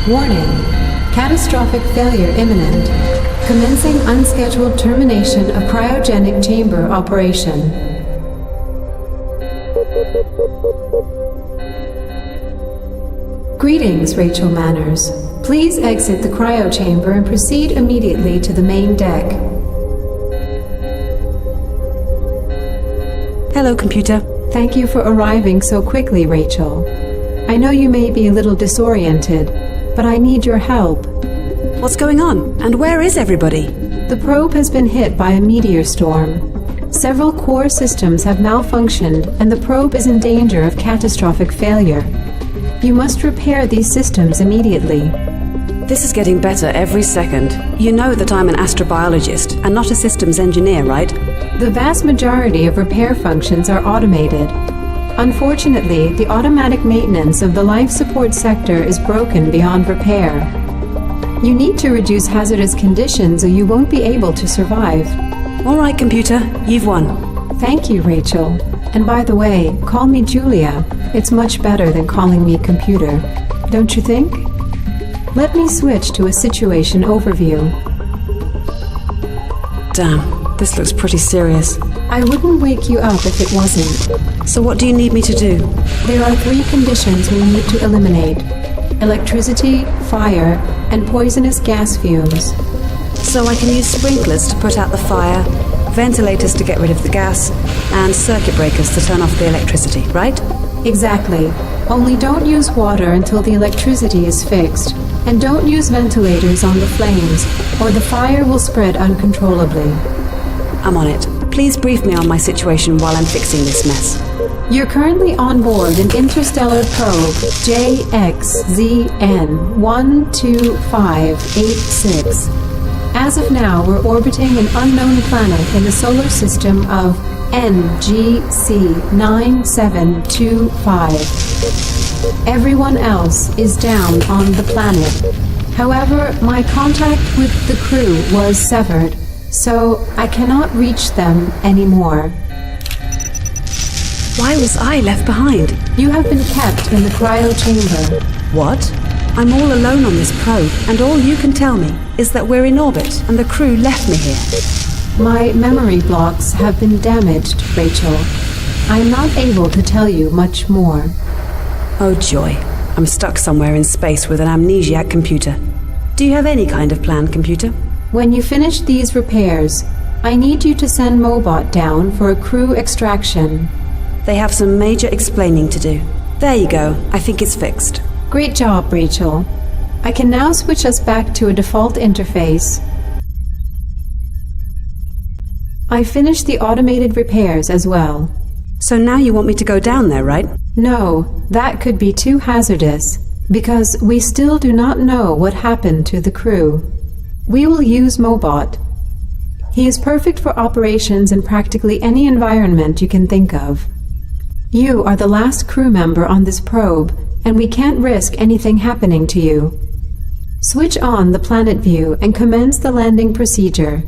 Warning. Catastrophic failure imminent. Commencing unscheduled termination of cryogenic chamber operation. Greetings, Rachel Manners. Please exit the cryo chamber and proceed immediately to the main deck. Hello, computer. Thank you for arriving so quickly, Rachel. I know you may be a little disoriented, but I need your help. What's going on? And where is everybody? The probe has been hit by a meteor storm. Several core systems have malfunctioned, and the probe is in danger of catastrophic failure. You must repair these systems immediately. This is getting better every second. You know that I'm an astrobiologist and not a systems engineer, right? The vast majority of repair functions are automated. Unfortunately, the automatic maintenance of the life support sector is broken beyond repair. You need to reduce hazardous conditions or you won't be able to survive. All right, computer, you've won. Thank you, Rachel. And by the way, call me Julia. It's much better than calling me computer. Don't you think? Let me switch to a situation overview. Damn, this looks pretty serious. I wouldn't wake you up if it wasn't. So what do you need me to do? There are 3 conditions we need to eliminate: electricity, fire, and poisonous gas fumes. So I can use sprinklers to put out the fire, ventilators to get rid of the gas, and circuit breakers to turn off the electricity, right? Exactly. Only don't use water until the electricity is fixed, and don't use ventilators on the flames, or the fire will spread uncontrollably. I'm on it. Please brief me on my situation while I'm fixing this mess. You're currently on board an interstellar probe JXZN 12586. As of now, we're orbiting an unknown planet in the solar system of NGC 9725. Everyone else is down on the planet. However, my contact with the crew was severed, so I cannot reach them anymore. Why was I left behind? You have been kept in the cryo chamber. What? I'm all alone on this probe, and all you can tell me is that we're in orbit and the crew left me here. My memory blocks have been damaged, Rachel. I am not able to tell you much more. Oh joy, I'm stuck somewhere in space with an amnesiac computer. Do you have any kind of plan, computer? When you finish these repairs, I need you to send Mobot down for a crew extraction. They have some major explaining to do. There you go, I think it's fixed. Great job, Rachel. I can now switch us back to a default interface. I finished the automated repairs as well. So now you want me to go down there, right? No, that could be too hazardous, because we still do not know what happened to the crew. We will use Mobot. He is perfect for operations in practically any environment you can think of. You are the last crew member on this probe, and we can't risk anything happening to you. Switch on the planet view and commence the landing procedure.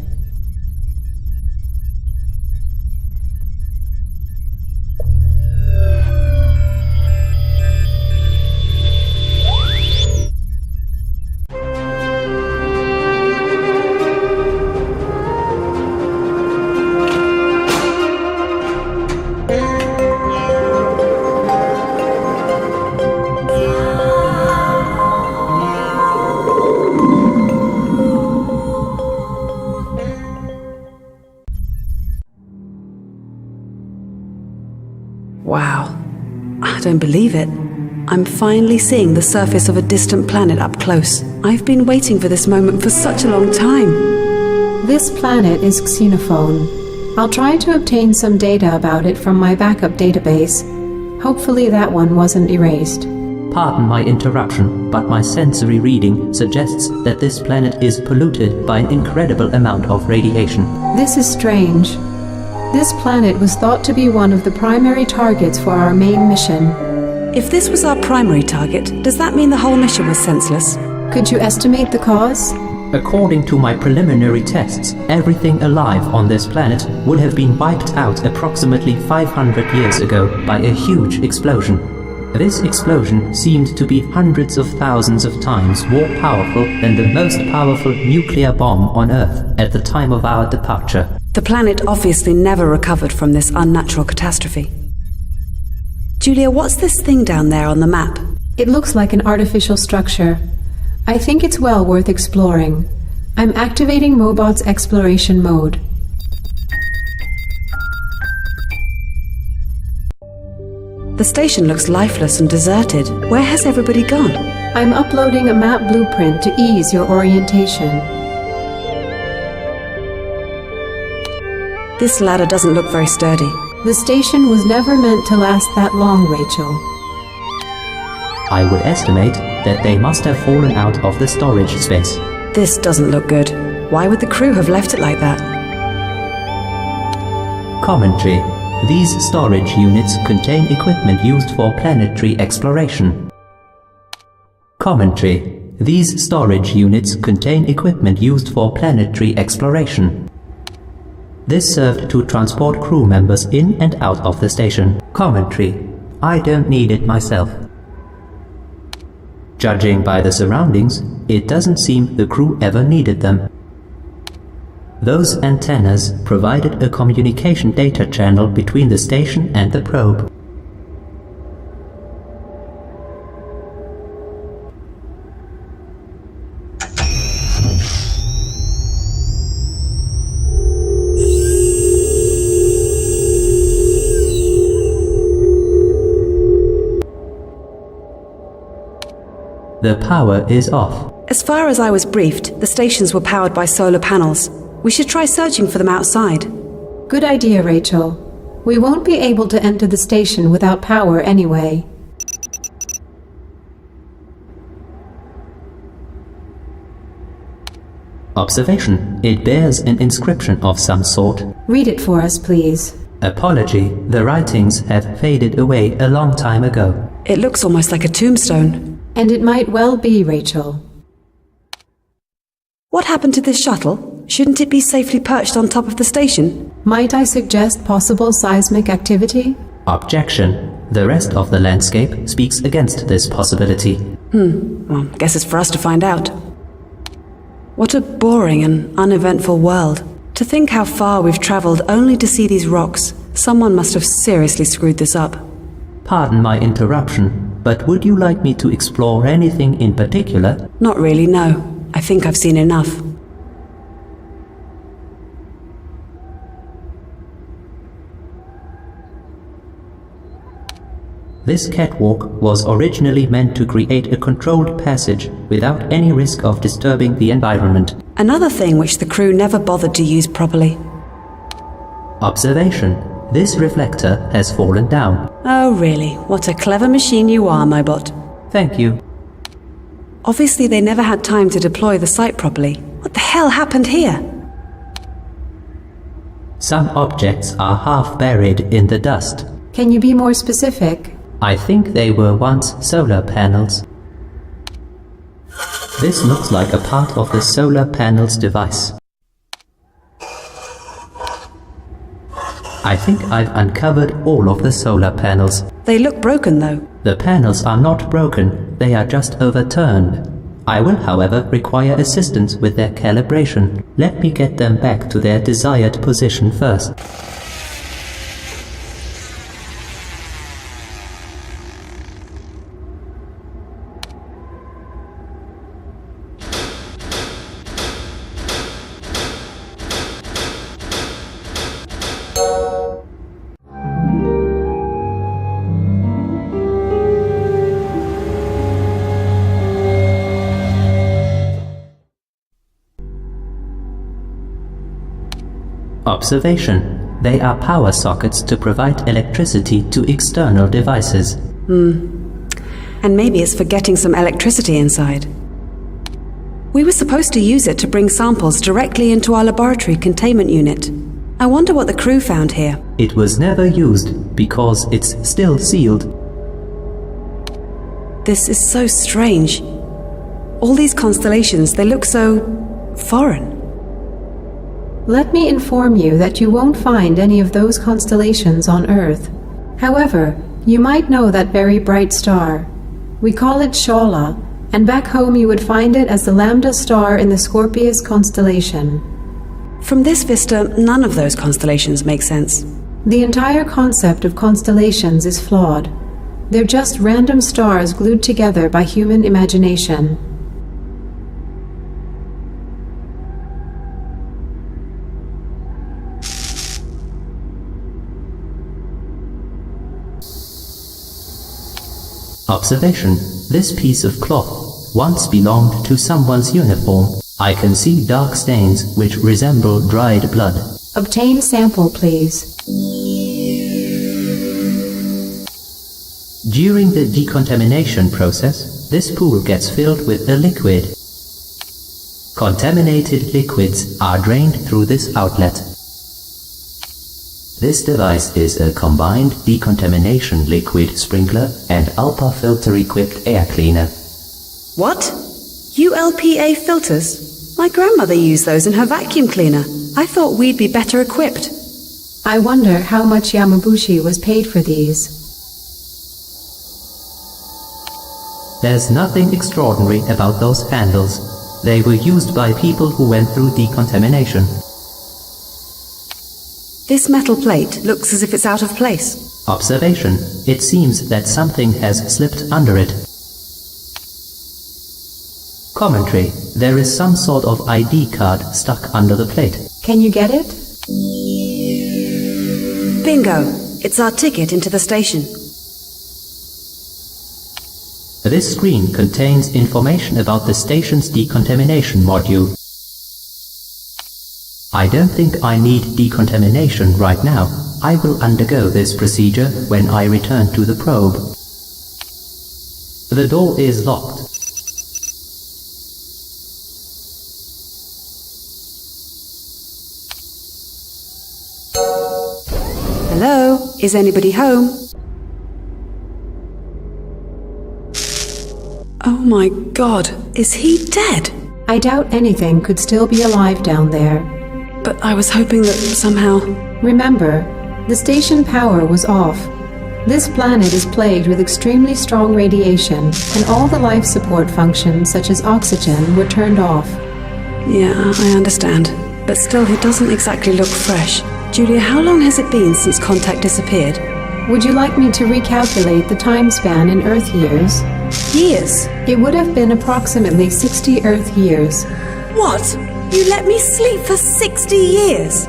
Wow. I don't believe it. I'm finally seeing the surface of a distant planet up close. I've been waiting for this moment for such a long time. This planet is Xenophone. I'll try to obtain some data about it from my backup database. Hopefully that one wasn't erased. Pardon my interruption, but my sensory reading suggests that this planet is polluted by an incredible amount of radiation. This is strange. This planet was thought to be one of the primary targets for our main mission. If this was our primary target, does that mean the whole mission was senseless? Could you estimate the cause? According to my preliminary tests, everything alive on this planet would have been wiped out approximately 500 years ago by a huge explosion. This explosion seemed to be hundreds of thousands of times more powerful than the most powerful nuclear bomb on Earth at the time of our departure. The planet obviously never recovered from this unnatural catastrophe. Julia, what's this thing down there on the map? It looks like an artificial structure. I think it's well worth exploring. I'm activating Mobot's exploration mode. The station looks lifeless and deserted. Where has everybody gone? I'm uploading a map blueprint to ease your orientation. This ladder doesn't look very sturdy. The station was never meant to last that long, Rachel. I would estimate that they must have fallen out of the storage space. This doesn't look good. Why would the crew have left it like that? Commentary. These storage units contain equipment used for planetary exploration. Commentary. These storage units contain equipment used for planetary exploration. This served to transport crew members in and out of the station. Commentary. I don't need it myself. Judging by the surroundings, it doesn't seem the crew ever needed them. Those antennas provided a communication data channel between the station and the probe. The power is off. As far as I was briefed, the stations were powered by solar panels. We should try searching for them outside. Good idea, Rachel. We won't be able to enter the station without power anyway. Observation. It bears an inscription of some sort. Read it for us, please. Apology. The writings have faded away a long time ago. It looks almost like a tombstone. And it might well be, Rachel. What happened to this shuttle? Shouldn't it be safely perched on top of the station? Might I suggest possible seismic activity? Objection. The rest of the landscape speaks against this possibility. Well, guess it's for us to find out. What a boring and uneventful world. To think how far we've traveled only to see these rocks. Someone must have seriously screwed this up. Pardon my interruption, but would you like me to explore anything in particular? Not really, no. I think I've seen enough. This catwalk was originally meant to create a controlled passage without any risk of disturbing the environment. Another thing which the crew never bothered to use properly. Observation. This reflector has fallen down. Oh really? What a clever machine you are, my bot. Thank you. Obviously they never had time to deploy the site properly. What the hell happened here? Some objects are half buried in the dust. Can you be more specific? I think they were once solar panels. This looks like a part of the solar panels device. I think I've uncovered all of the solar panels. They look broken though. The panels are not broken, they are just overturned. I will, however, require assistance with their calibration. Let me get them back to their desired position first. Observation. They are power sockets to provide electricity to external devices. And maybe it's for getting some electricity inside. We were supposed to use it to bring samples directly into our laboratory containment unit. I wonder what the crew found here. It was never used because it's still sealed. This is so strange. All these constellations, they look so foreign. Let me inform you that you won't find any of those constellations on Earth. However, You might know that very bright star. We call it J.U.L.I.A, and back home you would find it as the Lambda star in the Scorpius constellation. From this vista, none of those constellations make sense. The entire concept of constellations is flawed. They're just random stars glued together by human imagination. Observation. This piece of cloth once belonged to someone's uniform. I can see dark stains which resemble dried blood. Obtain sample, please. During the decontamination process, this pool gets filled with a liquid. Contaminated liquids are drained through this outlet. This device is a combined decontamination liquid sprinkler and ULPA filter-equipped air cleaner. What? J.U.L.I.A filters? My grandmother used those in her vacuum cleaner. I thought we'd be better equipped. I wonder how much Yamabushi was paid for these. There's nothing extraordinary about those handles. They were used by people who went through decontamination. This metal plate looks as if it's out of place. Observation. It seems that something has slipped under it. Commentary. There is some sort of ID card stuck under the plate. Can you get it? Bingo! It's our ticket into the station. This screen contains information about the station's decontamination module. I don't think I need decontamination right now. I will undergo this procedure when I return to the probe. The door is locked. Hello? Is anybody home? Oh my God, is he dead? I doubt anything could still be alive down there. But I was hoping that somehow... Remember, the station power was off. This planet is plagued with extremely strong radiation, and all the life support functions, such as oxygen, were turned off. Yeah, I understand. But still, he doesn't exactly look fresh. Julia, how long has it been since contact disappeared? Would you like me to recalculate the time span in Earth years? Years? It would have been approximately 60 Earth years. What? You let me sleep for 60 years?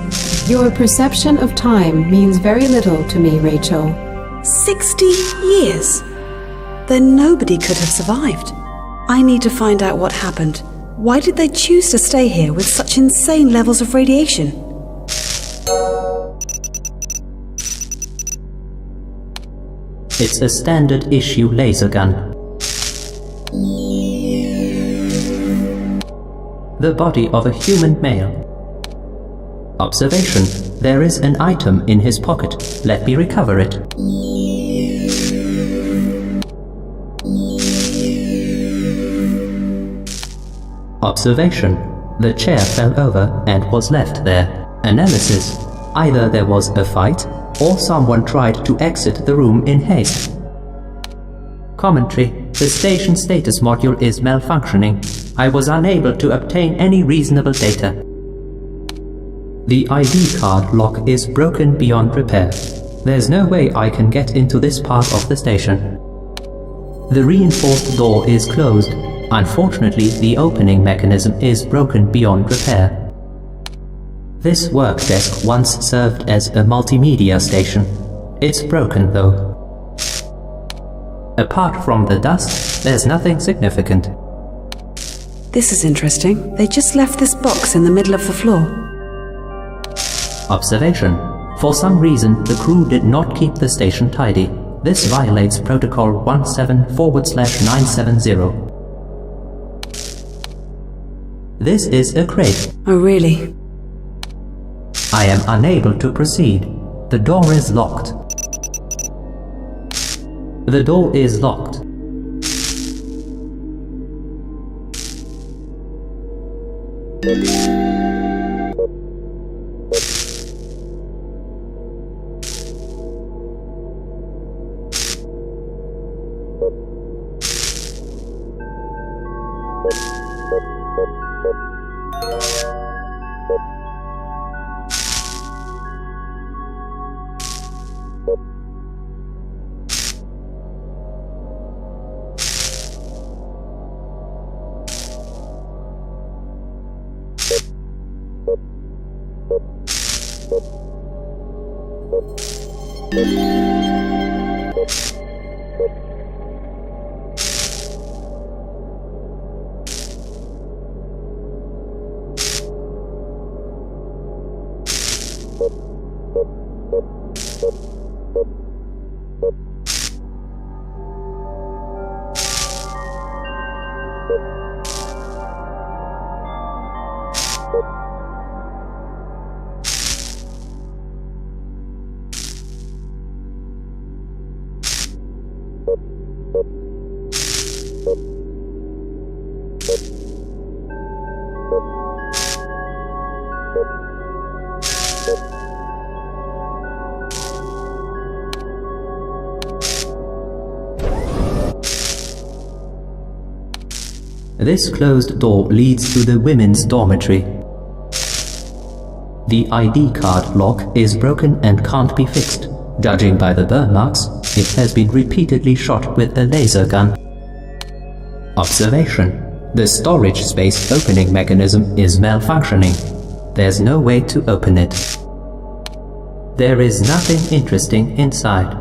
Your perception of time means very little to me, Rachel. 60 years? Then nobody could have survived. I need to find out what happened. Why did they choose to stay here with such insane levels of radiation? It's a standard issue laser gun. The body of a human male. Observation. There is an item in his pocket. Let me recover it. Observation. The chair fell over and was left there. Analysis. Either there was a fight, or someone tried to exit the room in haste. Commentary. The station status module is malfunctioning. I was unable to obtain any reasonable data. The ID card lock is broken beyond repair. There's no way I can get into this part of the station. The reinforced door is closed. Unfortunately, the opening mechanism is broken beyond repair. This work desk once served as a multimedia station. It's broken though. Apart from the dust, there's nothing significant. This is interesting. They just left this box in the middle of the floor. Observation. For some reason, the crew did not keep the station tidy. This violates Protocol 17/970. This is a crate. Oh, really? I am unable to proceed. The door is locked. The door is locked. This closed door leads to the women's dormitory. The ID card lock is broken and can't be fixed. Judging by the burn marks, it has been repeatedly shot with a laser gun. Observation: the storage space opening mechanism is malfunctioning. There's no way to open it. There is nothing interesting inside.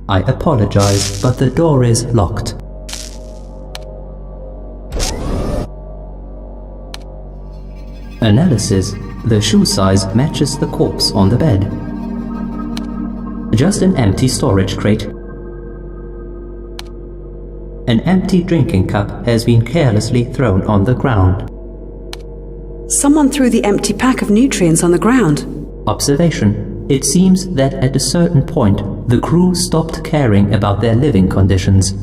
I apologize, but the door is locked. Analysis: the shoe size matches the corpse on the bed. Just an empty storage crate. An empty drinking cup has been carelessly thrown on the ground. Someone threw the empty pack of nutrients on the ground. Observation: it seems that at a certain point, the crew stopped caring about their living conditions.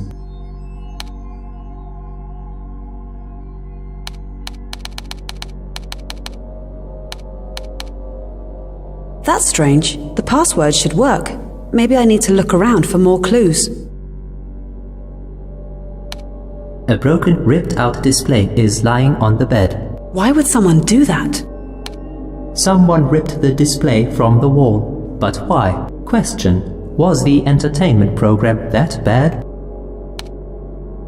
That's strange. The password should work. Maybe I need to look around for more clues. A broken, ripped-out display is lying on the bed. Why would someone do that? Someone ripped the display from the wall. But why? Question: was the entertainment program that bad?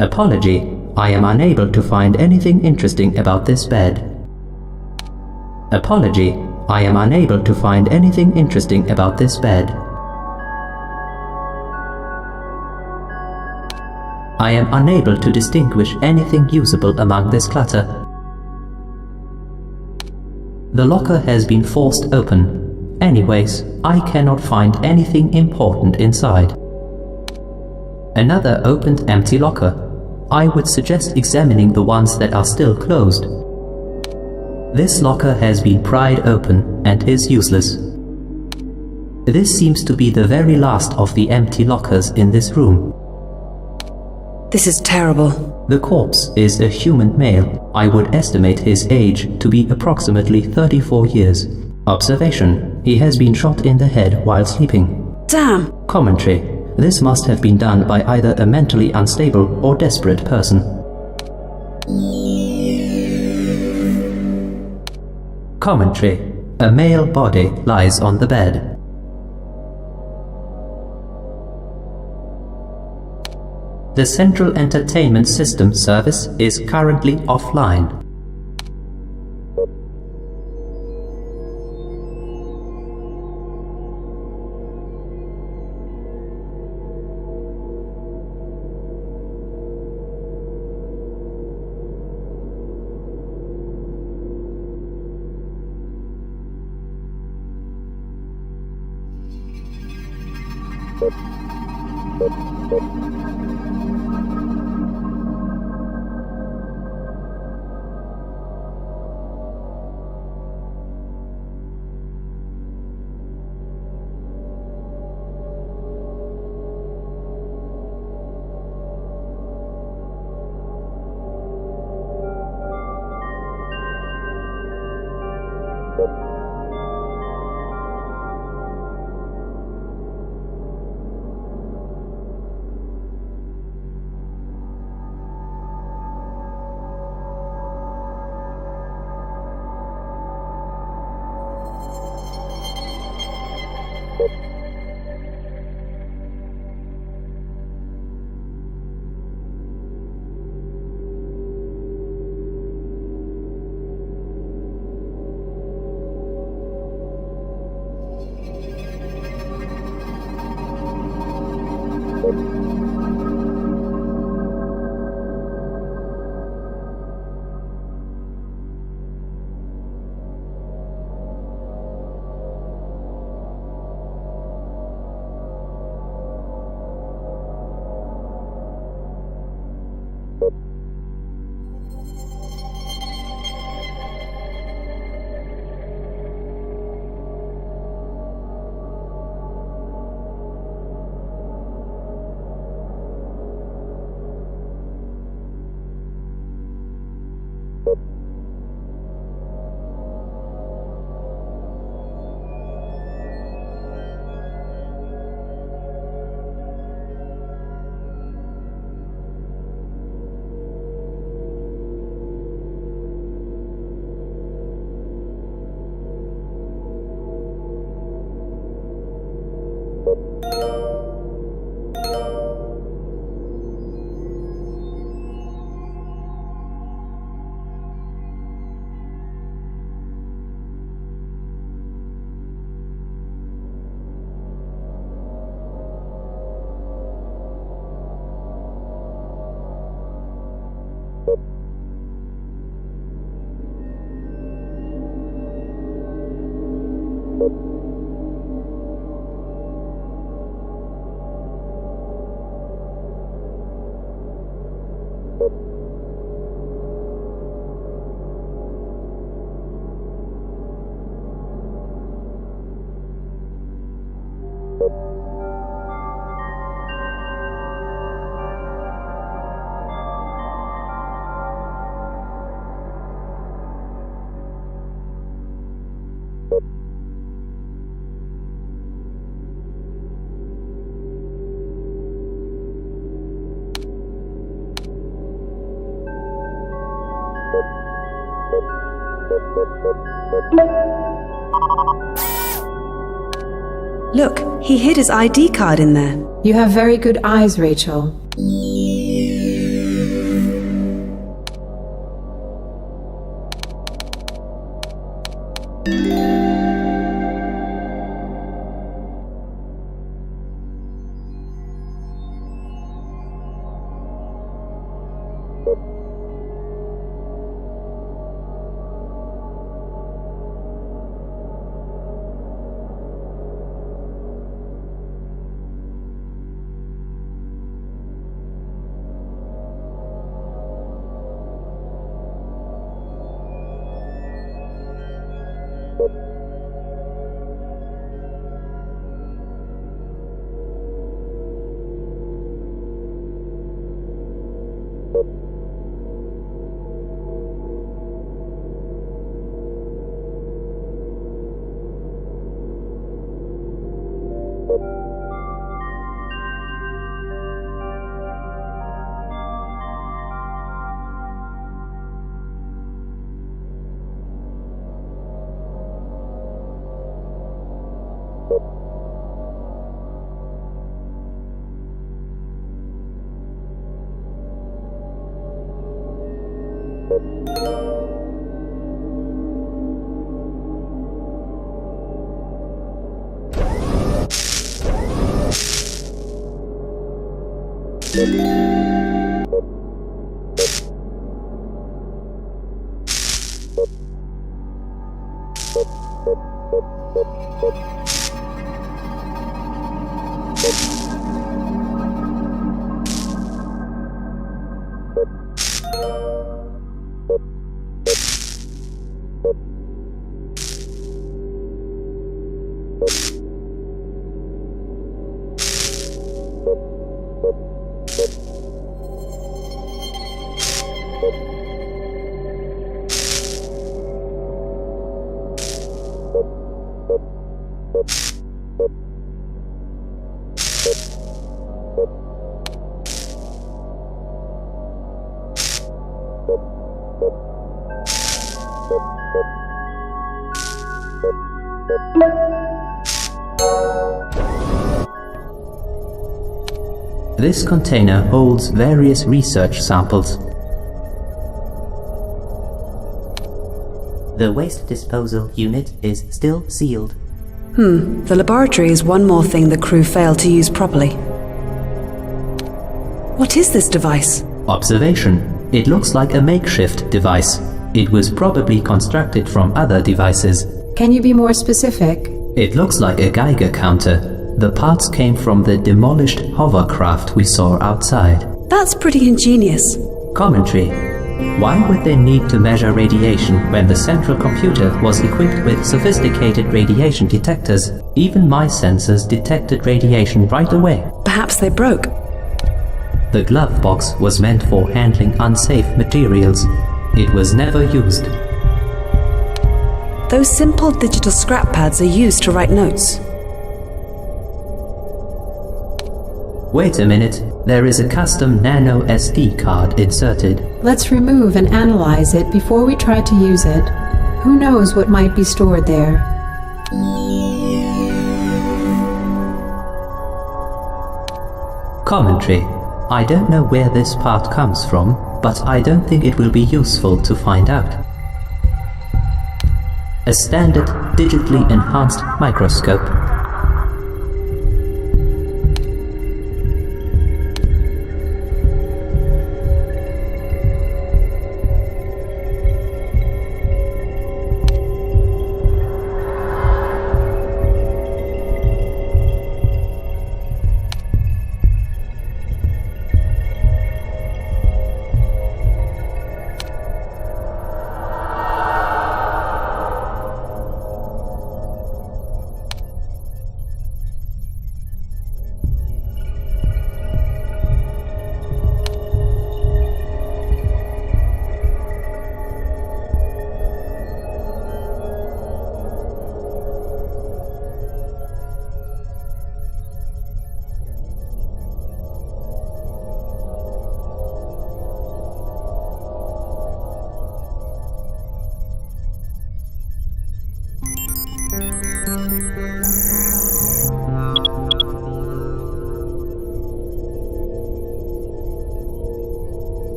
Apology: I am unable to find anything interesting about this bed. Apology: I am unable to find anything interesting about this bed. I am unable to distinguish anything usable among this clutter. The locker has been forced open. Anyways, I cannot find anything important inside. Another opened empty locker. I would suggest examining the ones that are still closed. This locker has been pried open and is useless. This seems to be the very last of the empty lockers in this room. This is terrible. The corpse is a human male. I would estimate his age to be approximately 34 years. Observation: he has been shot in the head while sleeping. Damn! Commentary: this must have been done by either a mentally unstable or desperate person. Commentary: a male body lies on the bed. The Central Entertainment System service is currently offline. Look, he hid his ID card in there. You have very good eyes, Rachel. This container holds various research samples. The waste disposal unit is still sealed. The laboratory is one more thing the crew failed to use properly. What is this device? Observation. It looks like a makeshift device. It was probably constructed from other devices. Can you be more specific? It looks like a Geiger counter. The parts came from the demolished hovercraft we saw outside. That's pretty ingenious. Commentary. Why would they need to measure radiation when the central computer was equipped with sophisticated radiation detectors? Even my sensors detected radiation right away. Perhaps they broke. The glove box was meant for handling unsafe materials. It was never used. Those simple digital scrap pads are used to write notes. Wait a minute. There is a custom nano SD card inserted. Let's remove and analyze it before we try to use it. Who knows what might be stored there? Commentary. I don't know where this part comes from, but I don't think it will be useful to find out. A standard digitally enhanced microscope.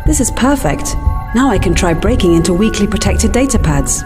This is perfect. Now I can try breaking into weakly protected data pads.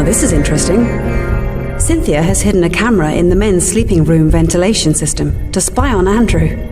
Now this is interesting. Cynthia has hidden a camera in the men's sleeping room ventilation system to spy on Andrew.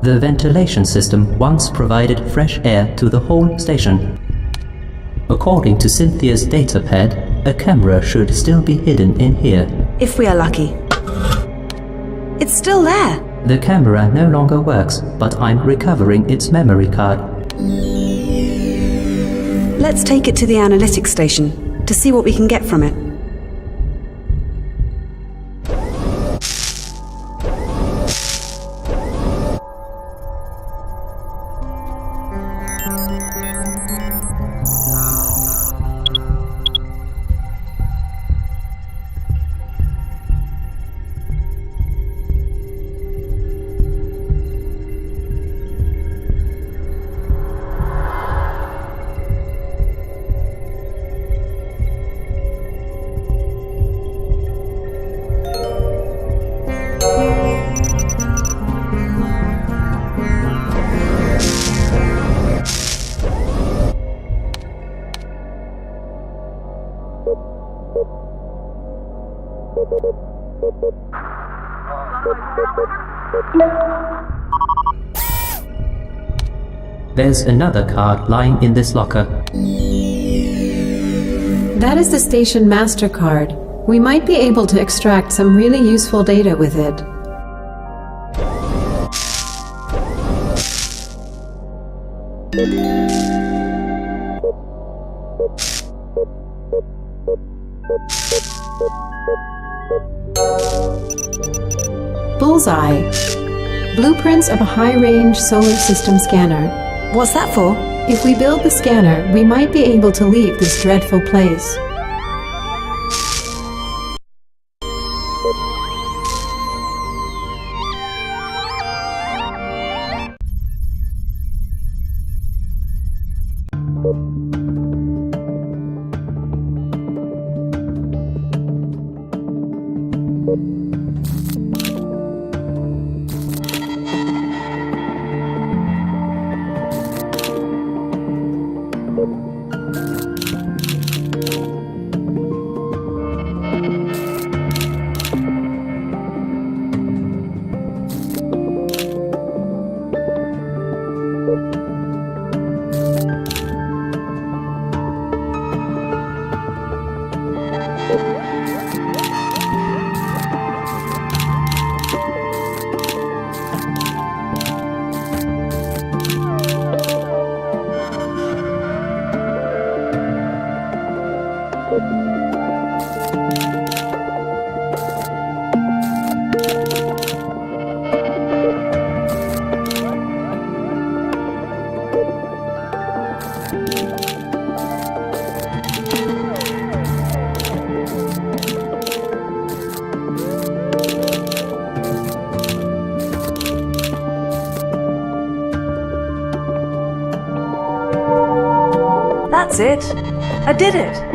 The ventilation system once provided fresh air to the whole station. According to Cynthia's datapad, a camera should still be hidden in here. If we are lucky. It's still there. The camera no longer works, but I'm recovering its memory card. Let's take it to the analytics station to see what we can get from it. There's another card lying in this locker. That is the station master card. We might be able to extract some really useful data with it. Bullseye. Blueprints of a high-range solar system scanner. What's that for? If we build the scanner, we might be able to leave this dreadful place. That's it. I did it.